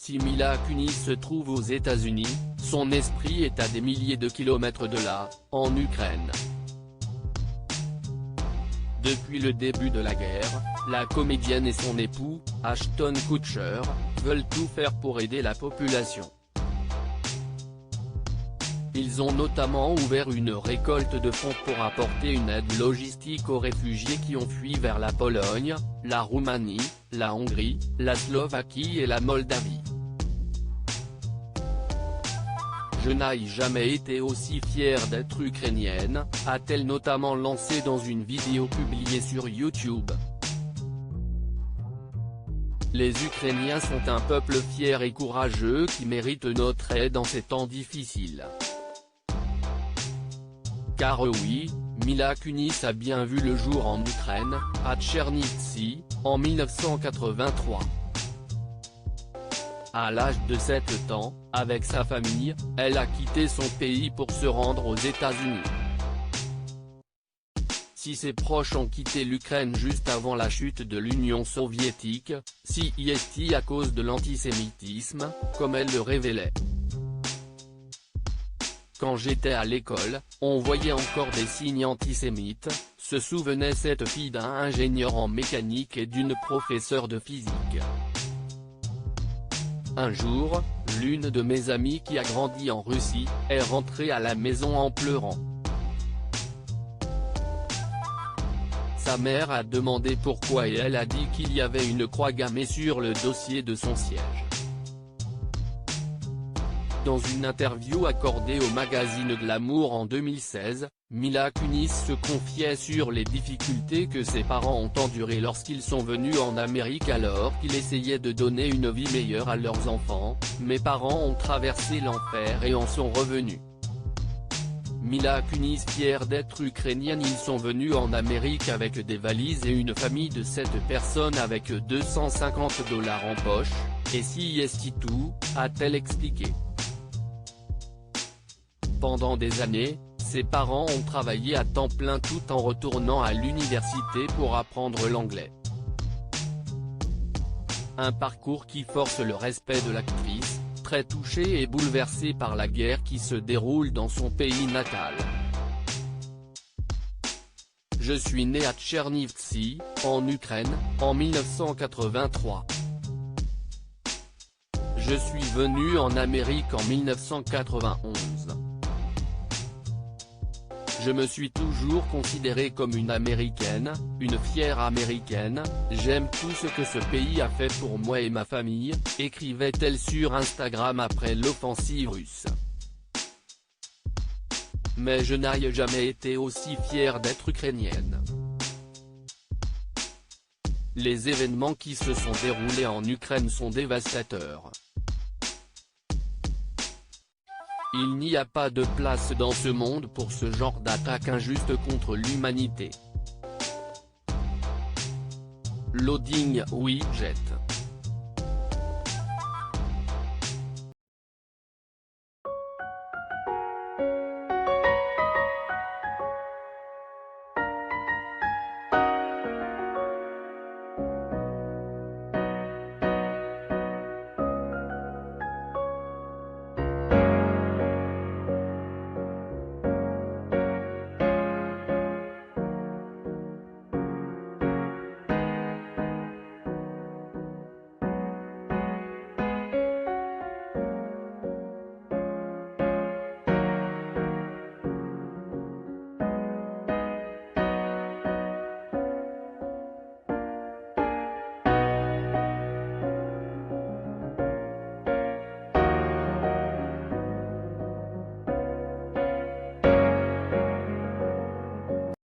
Si Mila Kunis se trouve aux États-Unis, son esprit est à des milliers de kilomètres de là, en Ukraine. Depuis le début de la guerre, la comédienne et son époux, Ashton Kutcher, veulent tout faire pour aider la population. Ils ont notamment ouvert une récolte de fonds pour apporter une aide logistique aux réfugiés qui ont fui vers la Pologne, la Roumanie, la Hongrie, la Slovaquie et la Moldavie. Je n'ai jamais été aussi fière d'être ukrainienne, a-t-elle notamment lancé dans une vidéo publiée sur YouTube. Les Ukrainiens sont un peuple fier et courageux qui mérite notre aide en ces temps difficiles. Car oui, Mila Kunis a bien vu le jour en Ukraine, à Tchernivtsi, en 1983. À l'âge de 7 ans, avec sa famille, elle a quitté son pays pour se rendre aux États-Unis. Si ses proches ont quitté l'Ukraine juste avant la chute de l'Union soviétique, si est à cause de l'antisémitisme, comme elle le révélait. Quand j'étais à l'école, on voyait encore des signes antisémites, se souvenait cette fille d'un ingénieur en mécanique et d'une professeure de physique. Un jour, l'une de mes amies qui a grandi en Russie, est rentrée à la maison en pleurant. Sa mère a demandé pourquoi et elle a dit qu'il y avait une croix gammée sur le dossier de son siège. Dans une interview accordée au magazine Glamour en 2016, Mila Kunis se confiait sur les difficultés que ses parents ont endurées lorsqu'ils sont venus en Amérique alors qu'ils essayaient de donner une vie meilleure à leurs enfants. Mes parents ont traversé l'enfer et en sont revenus. Mila Kunis fière d'être ukrainienne. Ils sont venus en Amérique avec des valises et une famille de 7 personnes avec $250 en poche, et si est tout, a-t-elle expliqué. Pendant des années, ses parents ont travaillé à temps plein tout en retournant à l'université pour apprendre l'anglais. Un parcours qui force le respect de l'actrice, très touchée et bouleversée par la guerre qui se déroule dans son pays natal. Je suis né à Tchernivtsi, en Ukraine, en 1983. Je suis venu en Amérique en 1991. Je me suis toujours considérée comme une Américaine, une fière Américaine, j'aime tout ce que ce pays a fait pour moi et ma famille, écrivait-elle sur Instagram après l'offensive russe. Mais je n'ai jamais été aussi fière d'être ukrainienne. Les événements qui se sont déroulés en Ukraine sont dévastateurs. Il n'y a pas de place dans ce monde pour ce genre d'attaque injuste contre l'humanité. Loading widget.